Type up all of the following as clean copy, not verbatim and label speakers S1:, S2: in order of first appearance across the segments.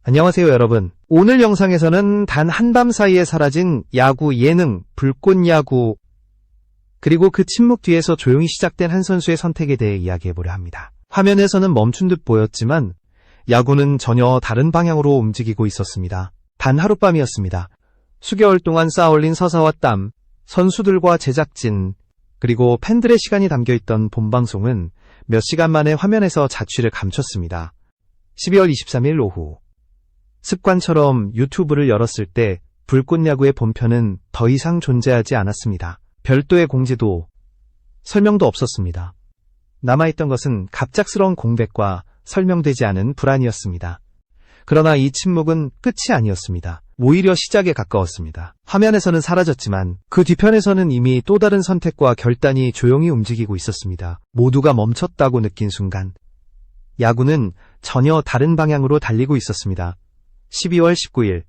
S1: 안녕하세요, 여러분. 오늘 영상에서는 단 한밤 사이에 사라진 야구 예능, 불꽃야구, 그리고 그 침묵 뒤에서 조용히 시작된 한 선수의 선택에 대해 이야기해보려 합니다. 화면에서는 멈춘 듯 보였지만 야구는 전혀 다른 방향으로 움직이고 있었습니다. 단 하룻밤이었습니다. 수개월 동안 쌓아올린 서사와 땀, 선수들과 제작진, 그리고 팬들의 시간이 담겨있던 본방송은 몇 시간 만에 화면에서 자취를 감췄습니다. 12월 23일 오후, 습관처럼 유튜브를 열었을 때 불꽃야구의 본편은 더 이상 존재하지 않았습니다. 별도의 공지도, 설명도 없었습니다. 남아있던 것은 갑작스러운 공백과 설명되지 않은 불안이었습니다. 그러나 이 침묵은 끝이 아니었습니다. 오히려 시작에 가까웠습니다. 화면에서는 사라졌지만 그 뒤편에서는 이미 또 다른 선택과 결단이 조용히 움직이고 있었습니다. 모두가 멈췄다고 느낀 순간 야구는 전혀 다른 방향으로 달리고 있었습니다. 12월 19일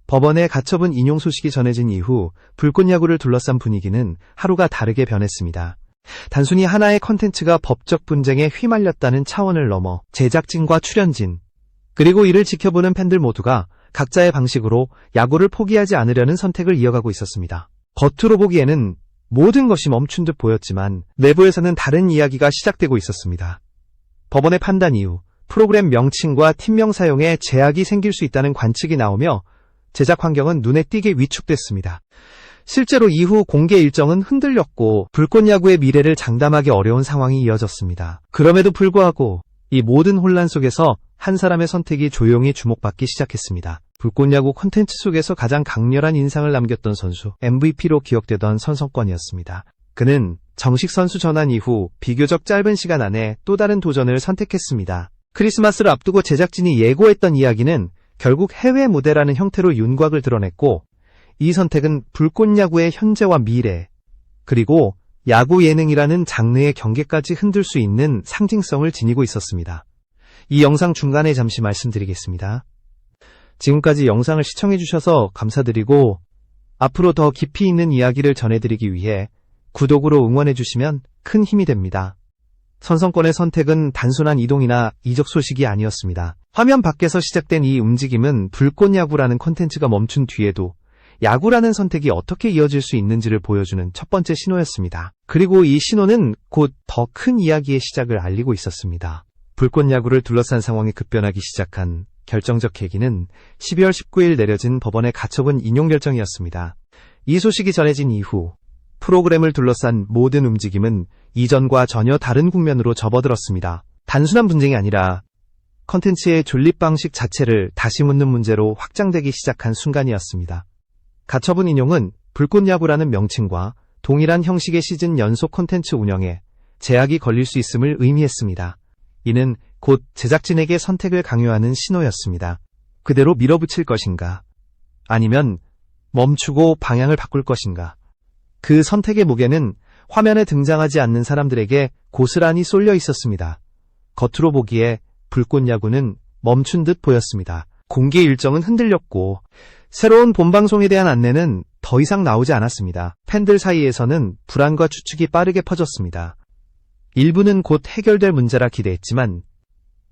S1: 법원에 가처분 인용 소식이 전해진 이후 불꽃야구를 둘러싼 분위기는 하루가 다르게 변했습니다. 단순히 하나의 컨텐츠가 법적 분쟁에 휘말렸다는 차원을 넘어 제작진과 출연진, 그리고 이를 지켜보는 팬들 모두가 각자의 방식으로 야구를 포기하지 않으려는 선택을 이어가고 있었습니다. 겉으로 보기에는 모든 것이 멈춘 듯 보였지만 내부에서는 다른 이야기가 시작되고 있었습니다. 법원의 판단 이후 프로그램 명칭과 팀명 사용에 제약이 생길 수 있다는 관측이 나오며 제작 환경은 눈에 띄게 위축됐습니다. 실제로 이후 공개 일정은 흔들렸고 불꽃야구의 미래를 장담하기 어려운 상황이 이어졌습니다. 그럼에도 불구하고 이 모든 혼란 속에서 한 사람의 선택이 조용히 주목받기 시작했습니다. 불꽃야구 콘텐츠 속에서 가장 강렬한 인상을 남겼던 선수, MVP로 기억되던 선성권이었습니다. 그는 정식 선수 전환 이후 비교적 짧은 시간 안에 또 다른 도전을 선택했습니다. 크리스마스를 앞두고 제작진이 예고했던 이야기는 결국 해외 무대라는 형태로 윤곽을 드러냈고, 이 선택은 불꽃야구의 현재와 미래, 그리고 야구 예능이라는 장르의 경계까지 흔들 수 있는 상징성을 지니고 있었습니다. 이 영상 중간에 잠시 말씀드리겠습니다. 지금까지 영상을 시청해주셔서 감사드리고, 앞으로 더 깊이 있는 이야기를 전해드리기 위해 구독으로 응원해주시면 큰 힘이 됩니다. 선성권의 선택은 단순한 이동이나 이적 소식이 아니었습니다. 화면 밖에서 시작된 이 움직임은 불꽃야구라는 콘텐츠가 멈춘 뒤에도 야구라는 선택이 어떻게 이어질 수 있는지를 보여주는 첫 번째 신호였습니다. 그리고 이 신호는 곧 더 큰 이야기의 시작을 알리고 있었습니다. 불꽃야구를 둘러싼 상황이 급변하기 시작한 결정적 계기는 12월 19일 내려진 법원의 가처분 인용 결정이었습니다. 이 소식이 전해진 이후 프로그램을 둘러싼 모든 움직임은 이전과 전혀 다른 국면으로 접어들었습니다. 단순한 분쟁이 아니라 컨텐츠의 존립 방식 자체를 다시 묻는 문제로 확장되기 시작한 순간이었습니다. 가처분 인용은 불꽃야구라는 명칭과 동일한 형식의 시즌 연속 콘텐츠 운영에 제약이 걸릴 수 있음을 의미했습니다. 이는 곧 제작진에게 선택을 강요하는 신호였습니다. 그대로 밀어붙일 것인가? 아니면 멈추고 방향을 바꿀 것인가? 그 선택의 무게는 화면에 등장하지 않는 사람들에게 고스란히 쏠려 있었습니다. 겉으로 보기에 불꽃야구는 멈춘 듯 보였습니다. 공개 일정은 흔들렸고 새로운 본방송에 대한 안내는 더 이상 나오지 않았습니다. 팬들 사이에서는 불안과 추측이 빠르게 퍼졌습니다. 일부는 곧 해결될 문제라 기대했지만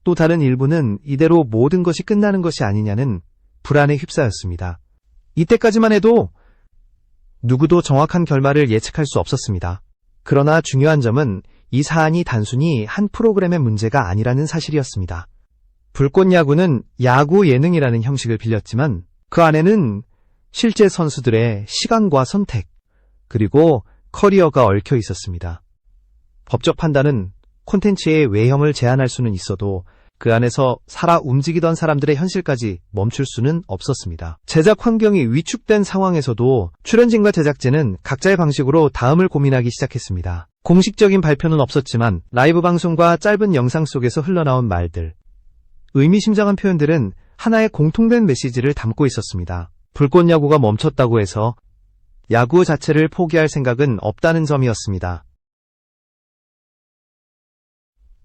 S1: 또 다른 일부는 이대로 모든 것이 끝나는 것이 아니냐는 불안에 휩싸였습니다. 이때까지만 해도 누구도 정확한 결말을 예측할 수 없었습니다. 그러나 중요한 점은 이 사안이 단순히 한 프로그램의 문제가 아니라는 사실이었습니다. 불꽃야구는 야구 예능이라는 형식을 빌렸지만 그 안에는 실제 선수들의 시간과 선택, 그리고 커리어가 얽혀 있었습니다. 법적 판단은 콘텐츠의 외형을 제한할 수는 있어도 그 안에서 살아 움직이던 사람들의 현실까지 멈출 수는 없었습니다. 제작 환경이 위축된 상황에서도 출연진과 제작진은 각자의 방식으로 다음을 고민하기 시작했습니다. 공식적인 발표는 없었지만 라이브 방송과 짧은 영상 속에서 흘러나온 말들, 의미심장한 표현들은 하나의 공통된 메시지를 담고 있었습니다. 불꽃야구가 멈췄다고 해서 야구 자체를 포기할 생각은 없다는 점이었습니다.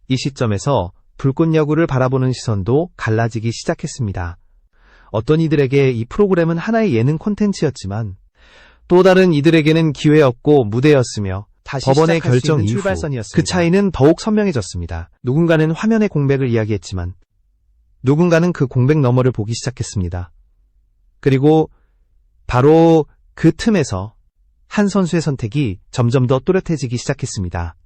S1: 이 시점에서 불꽃야구를 바라보는 시선도 갈라지기 시작했습니다. 어떤 이들에게 이 프로그램은 하나의 예능 콘텐츠였지만 또 다른 이들에게는 기회였고 무대였으며 법원의 결정 이후 그 차이는 더욱 선명해졌습니다. 누군가는 화면의 공백을 이야기했지만 누군가는 그 공백 너머를 보기 시작했습니다. 그리고 바로 그 틈에서 한 선수의 선택이 점점 더 또렷해지기 시작했습니다.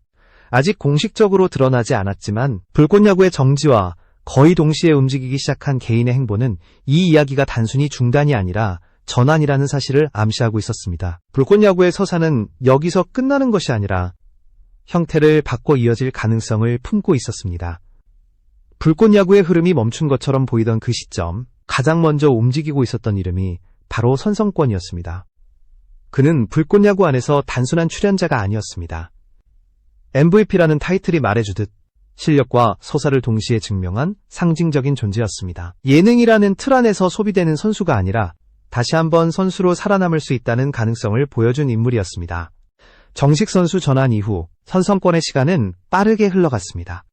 S1: 아직 공식적으로 드러나지 않았지만 불꽃야구의 정지와 거의 동시에 움직이기 시작한 개인의 행보는 이 이야기가 단순히 중단이 아니라 전환이라는 사실을 암시하고 있었습니다. 불꽃야구의 서사는 여기서 끝나는 것이 아니라 형태를 바꿔 이어질 가능성을 품고 있었습니다. 불꽃야구의 흐름이 멈춘 것처럼 보이던 그 시점, 가장 먼저 움직이고 있었던 이름이 바로 선성권이었습니다. 그는 불꽃야구 안에서 단순한 출연자가 아니었습니다. MVP라는 타이틀이 말해주듯 실력과 서사를 동시에 증명한 상징적인 존재였습니다. 예능이라는 틀 안에서 소비되는 선수가 아니라 다시 한번 선수로 살아남을 수 있다는 가능성을 보여준 인물이었습니다. 정식 선수 전환 이후 선성권의 시간은 빠르게 흘러갔습니다.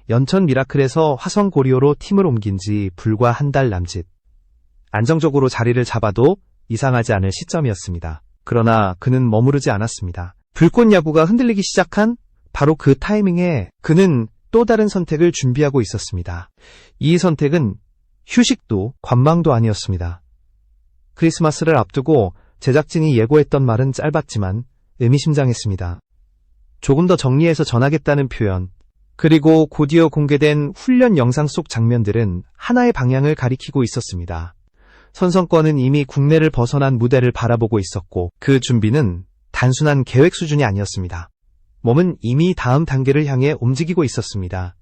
S1: 연천 미라클에서 화성 고리오로 팀을 옮긴 지 불과 한 달 남짓. 안정적으로 자리를 잡아도 이상하지 않을 시점이었습니다. 그러나 그는 머무르지 않았습니다. 불꽃야구가 흔들리기 시작한 바로 그 타이밍에 그는 또 다른 선택을 준비하고 있었습니다. 이 선택은 휴식도 관망도 아니었습니다. 크리스마스를 앞두고 제작진이 예고했던 말은 짧았지만 의미심장했습니다. 조금 더 정리해서 전하겠다는 표현, 그리고 곧이어 공개된 훈련 영상 속 장면들은 하나의 방향을 가리키고 있었습니다. 선성권은 이미 국내를 벗어난 무대를 바라보고 있었고 그 준비는 단순한 계획 수준이 아니었습니다. 몸은 이미 다음 단계를 향해 움직이고 있었습니다.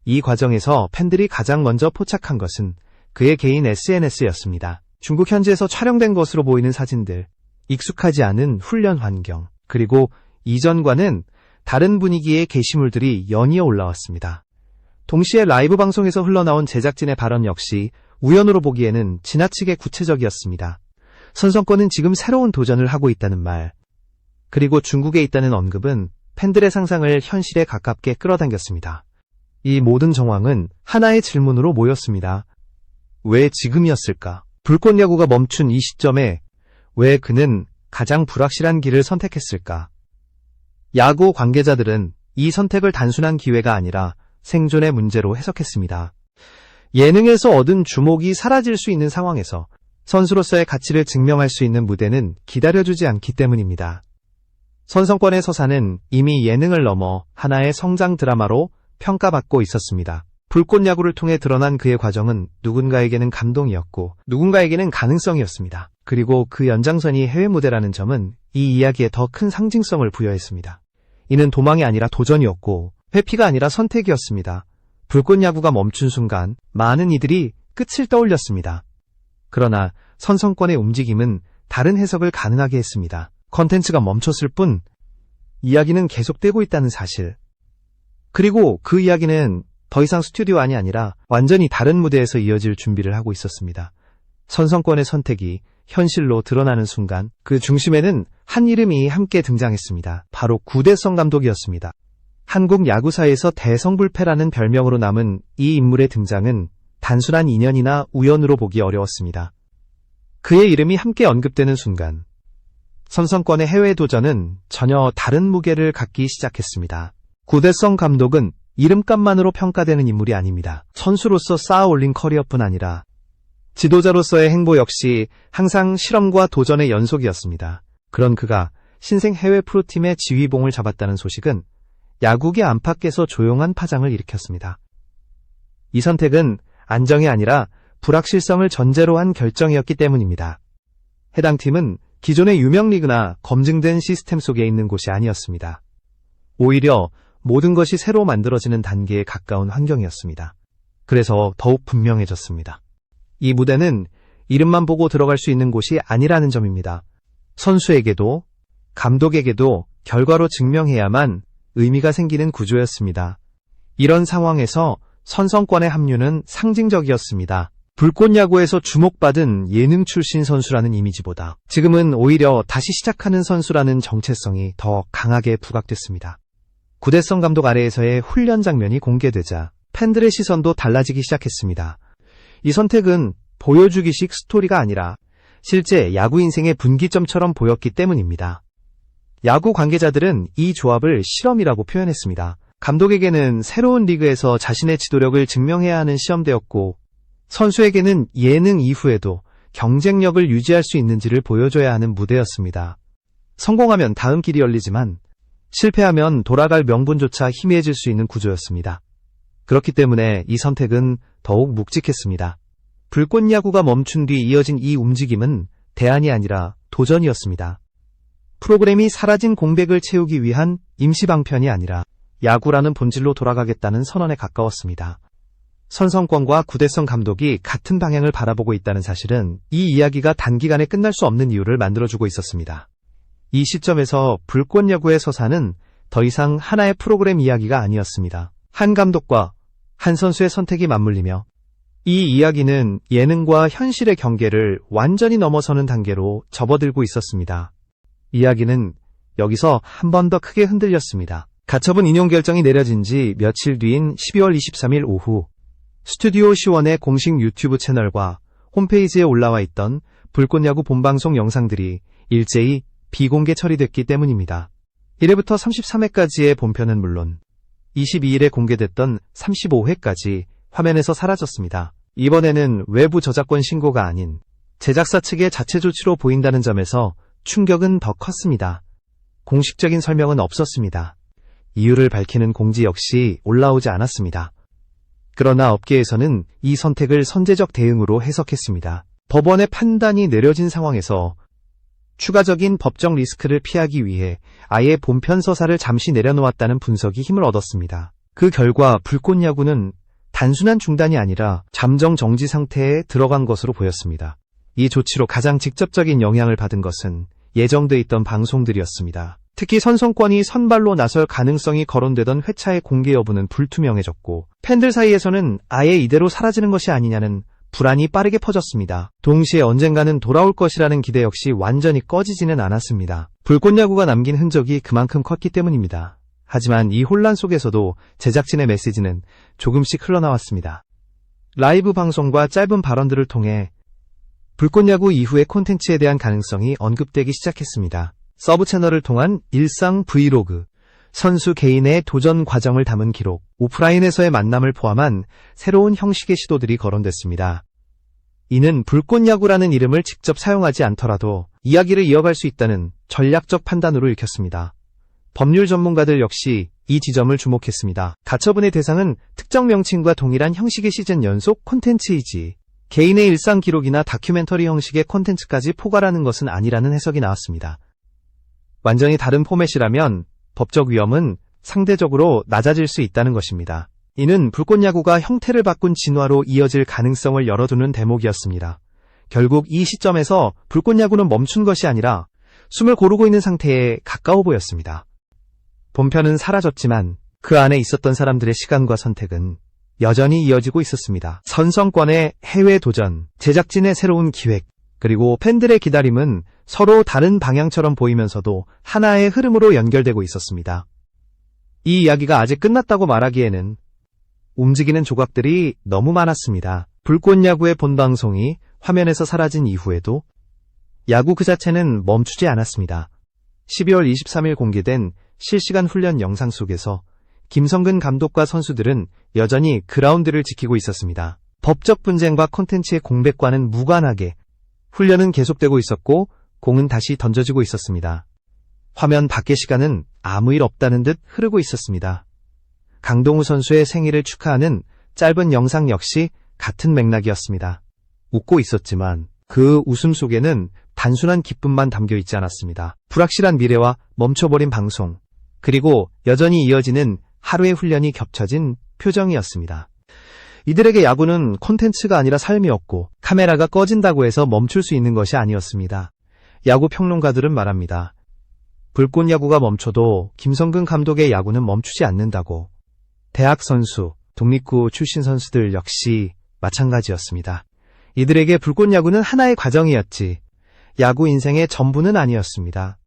S1: 이 과정에서 팬들이 가장 먼저 포착한 것은 그의 개인 SNS였습니다. 중국 현지에서 촬영된 것으로 보이는 사진들, 익숙하지 않은 훈련 환경, 그리고 이전과는 다른 분위기의 게시물들이 연이어 올라왔습니다. 동시에 라이브 방송에서 흘러나온 제작진의 발언 역시 우연으로 보기에는 지나치게 구체적이었습니다. 선성권은 지금 새로운 도전을 하고 있다는 말, 그리고 중국에 있다는 언급은 팬들의 상상을 현실에 가깝게 끌어당겼습니다. 이 모든 정황은 하나의 질문으로 모였습니다. 왜 지금이었을까? 불꽃야구가 멈춘 이 시점에 왜 그는 가장 불확실한 길을 선택했을까? 야구 관계자들은 이 선택을 단순한 기회가 아니라 생존의 문제로 해석했습니다. 예능에서 얻은 주목이 사라질 수 있는 상황에서 선수로서의 가치를 증명할 수 있는 무대는 기다려주지 않기 때문입니다. 선성권의 서사는 이미 예능을 넘어 하나의 성장 드라마로 평가받고 있었습니다. 불꽃야구를 통해 드러난 그의 과정은 누군가에게는 감동이었고 누군가에게는 가능성이었습니다. 그리고 그 연장선이 해외 무대라는 점은 이 이야기에 더 큰 상징성을 부여했습니다. 이는 도망이 아니라 도전이었고 회피가 아니라 선택이었습니다. 불꽃야구가 멈춘 순간 많은 이들이 끝을 떠올렸습니다. 그러나 선성권의 움직임은 다른 해석을 가능하게 했습니다. 컨텐츠가 멈췄을 뿐 이야기는 계속되고 있다는 사실. 그리고 그 이야기는 더 이상 스튜디오 안이 아니라 완전히 다른 무대에서 이어질 준비를 하고 있었습니다. 선성권의 선택이 현실로 드러나는 순간 그 중심에는 한 이름이 함께 등장했습니다. 바로 구대성 감독이었습니다. 한국 야구사에서 대성불패라는 별명으로 남은 이 인물의 등장은 단순한 인연이나 우연으로 보기 어려웠습니다. 그의 이름이 함께 언급되는 순간 선성권의 해외 도전은 전혀 다른 무게를 갖기 시작했습니다. 구대성 감독은 이름값만으로 평가되는 인물이 아닙니다. 선수로서 쌓아 올린 커리어뿐 아니라 지도자로서의 행보 역시 항상 실험과 도전의 연속이었습니다. 그런 그가 신생 해외 프로팀의 지휘봉을 잡았다는 소식은 야구계 안팎에서 조용한 파장을 일으켰습니다. 이 선택은 안정이 아니라 불확실성을 전제로 한 결정이었기 때문입니다. 해당 팀은 기존의 유명 리그나 검증된 시스템 속에 있는 곳이 아니었습니다. 오히려 모든 것이 새로 만들어지는 단계에 가까운 환경이었습니다. 그래서 더욱 분명해졌습니다. 이 무대는 이름만 보고 들어갈 수 있는 곳이 아니라는 점입니다. 선수에게도 감독에게도 결과로 증명해야만 의미가 생기는 구조였습니다. 이런 상황에서 선성권의 합류는 상징적이었습니다. 불꽃야구에서 주목받은 예능 출신 선수라는 이미지보다 지금은 오히려 다시 시작하는 선수라는 정체성이 더 강하게 부각됐습니다. 구대성 감독 아래에서의 훈련 장면이 공개되자 팬들의 시선도 달라지기 시작했습니다. 이 선택은 보여주기식 스토리가 아니라 실제 야구 인생의 분기점처럼 보였기 때문입니다. 야구 관계자들은 이 조합을 실험이라고 표현했습니다. 감독에게는 새로운 리그에서 자신의 지도력을 증명해야 하는 시험대였고 선수에게는 예능 이후에도 경쟁력을 유지할 수 있는지를 보여줘야 하는 무대였습니다. 성공하면 다음 길이 열리지만 실패하면 돌아갈 명분조차 희미해질 수 있는 구조였습니다. 그렇기 때문에 이 선택은 더욱 묵직했습니다. 불꽃야구가 멈춘 뒤 이어진 이 움직임은 대안이 아니라 도전이었습니다. 프로그램이 사라진 공백을 채우기 위한 임시방편이 아니라 야구라는 본질로 돌아가겠다는 선언에 가까웠습니다. 선성권과 구대성 감독이 같은 방향을 바라보고 있다는 사실은 이 이야기가 단기간에 끝날 수 없는 이유를 만들어주고 있었습니다. 이 시점에서 불꽃야구의 서사는 더 이상 하나의 프로그램 이야기가 아니었습니다. 한 감독과 한 선수의 선택이 맞물리며 이 이야기는 예능과 현실의 경계를 완전히 넘어서는 단계로 접어들고 있었습니다. 이야기는 여기서 한 번 더 크게 흔들렸습니다. 가처분 인용 결정이 내려진 지 며칠 뒤인 12월 23일 오후 스튜디오 C1의 공식 유튜브 채널과 홈페이지에 올라와 있던 불꽃야구 본방송 영상들이 일제히 비공개 처리됐기 때문입니다. 1회부터 33회까지의 본편은 물론 22일에 공개됐던 35회까지 화면에서 사라졌습니다. 이번에는 외부 저작권 신고가 아닌 제작사 측의 자체 조치로 보인다는 점에서 충격은 더 컸습니다. 공식적인 설명은 없었습니다. 이유를 밝히는 공지 역시 올라오지 않았습니다. 그러나 업계에서는 이 선택을 선제적 대응으로 해석했습니다. 법원의 판단이 내려진 상황에서 추가적인 법적 리스크를 피하기 위해 아예 본편 서사를 잠시 내려놓았다는 분석이 힘을 얻었습니다. 그 결과 불꽃야구는 단순한 중단이 아니라 잠정 정지 상태에 들어간 것으로 보였습니다. 이 조치로 가장 직접적인 영향을 받은 것은 예정돼 있던 방송들이었습니다. 특히 선성권이 선발로 나설 가능성이 거론되던 회차의 공개 여부는 불투명해졌고 팬들 사이에서는 아예 이대로 사라지는 것이 아니냐는 불안이 빠르게 퍼졌습니다. 동시에 언젠가는 돌아올 것이라는 기대 역시 완전히 꺼지지는 않았습니다. 불꽃야구가 남긴 흔적이 그만큼 컸기 때문입니다. 하지만 이 혼란 속에서도 제작진의 메시지는 조금씩 흘러나왔습니다. 라이브 방송과 짧은 발언들을 통해 불꽃야구 이후의 콘텐츠에 대한 가능성이 언급되기 시작했습니다. 서브 채널을 통한 일상 브이로그, 선수 개인의 도전 과정을 담은 기록, 오프라인에서의 만남을 포함한 새로운 형식의 시도들이 거론됐습니다. 이는 불꽃야구라는 이름을 직접 사용하지 않더라도 이야기를 이어갈 수 있다는 전략적 판단으로 읽혔습니다. 법률 전문가들 역시 이 지점을 주목했습니다. 가처분의 대상은 특정 명칭과 동일한 형식의 시즌 연속 콘텐츠이지 개인의 일상 기록이나 다큐멘터리 형식의 콘텐츠까지 포괄하는 것은 아니라는 해석이 나왔습니다. 완전히 다른 포맷이라면 법적 위험은 상대적으로 낮아질 수 있다는 것입니다. 이는 불꽃야구가 형태를 바꾼 진화로 이어질 가능성을 열어두는 대목이었습니다. 결국 이 시점에서 불꽃야구는 멈춘 것이 아니라 숨을 고르고 있는 상태에 가까워 보였습니다. 본편은 사라졌지만 그 안에 있었던 사람들의 시간과 선택은 여전히 이어지고 있었습니다. 선성권의 해외 도전, 제작진의 새로운 기획, 그리고 팬들의 기다림은 서로 다른 방향처럼 보이면서도 하나의 흐름으로 연결되고 있었습니다. 이 이야기가 아직 끝났다고 말하기에는 움직이는 조각들이 너무 많았습니다. 불꽃야구의 본방송이 화면에서 사라진 이후에도 야구 그 자체는 멈추지 않았습니다. 12월 23일 공개된 실시간 훈련 영상 속에서 김성근 감독과 선수들은 여전히 그라운드를 지키고 있었습니다. 법적 분쟁과 콘텐츠의 공백과는 무관하게 훈련은 계속되고 있었고 공은 다시 던져지고 있었습니다. 화면 밖의 시간은 아무 일 없다는 듯 흐르고 있었습니다. 강동우 선수의 생일을 축하하는 짧은 영상 역시 같은 맥락이었습니다. 웃고 있었지만 그 웃음 속에는 단순한 기쁨만 담겨 있지 않았습니다. 불확실한 미래와 멈춰버린 방송, 그리고 여전히 이어지는 하루의 훈련이 겹쳐진 표정이었습니다. 이들에게 야구는 콘텐츠가 아니라 삶이었고 카메라가 꺼진다고 해서 멈출 수 있는 것이 아니었습니다. 야구 평론가들은 말합니다. 불꽃야구가 멈춰도 김성근 감독의 야구는 멈추지 않는다고. 대학 선수, 독립구 출신 선수들 역시 마찬가지였습니다. 이들에게 불꽃야구는 하나의 과정이었지 야구 인생의 전부는 아니었습니다.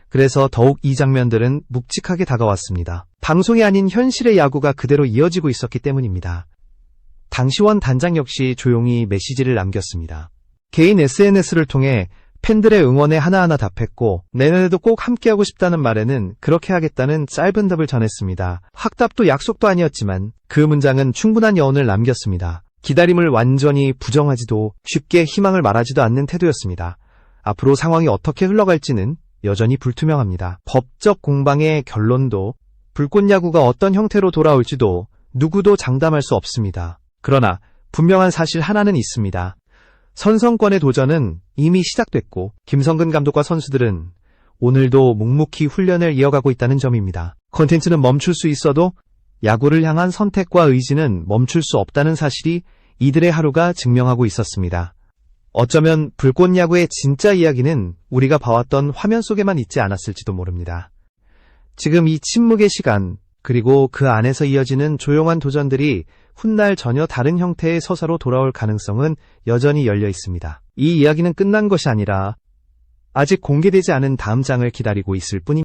S1: 그래서 더욱 이 장면들은 묵직하게 다가왔습니다. 방송이 아닌 현실의 야구가 그대로 이어지고 있었기 때문입니다. 당시원 단장 역시 조용히 메시지를 남겼습니다. 개인 SNS를 통해 팬들의 응원에 하나하나 답했고 내년에도 꼭 함께하고 싶다는 말에는 그렇게 하겠다는 짧은 답을 전했습니다. 확답도 약속도 아니었지만 그 문장은 충분한 여운을 남겼습니다. 기다림을 완전히 부정하지도 쉽게 희망을 말하지도 않는 태도였습니다. 앞으로 상황이 어떻게 흘러갈지는 여전히 불투명합니다. 법적 공방의 결론도 불꽃야구가 어떤 형태로 돌아올지도 누구도 장담할 수 없습니다. 그러나 분명한 사실 하나는 있습니다. 선성권의 도전은 이미 시작됐고 김성근 감독과 선수들은 오늘도 묵묵히 훈련을 이어가고 있다는 점입니다. 콘텐츠는 멈출 수 있어도 야구를 향한 선택과 의지는 멈출 수 없다는 사실이 이들의 하루가 증명하고 있었습니다. 어쩌면 불꽃야구의 진짜 이야기는 우리가 봐왔던 화면 속에만 있지 않았을지도 모릅니다. 지금 이 침묵의 시간, 그리고 그 안에서 이어지는 조용한 도전들이 훗날 전혀 다른 형태의 서사로 돌아올 가능성은 여전히 열려 있습니다. 이 이야기는 끝난 것이 아니라 아직 공개되지 않은 다음 장을 기다리고 있을 뿐입니다.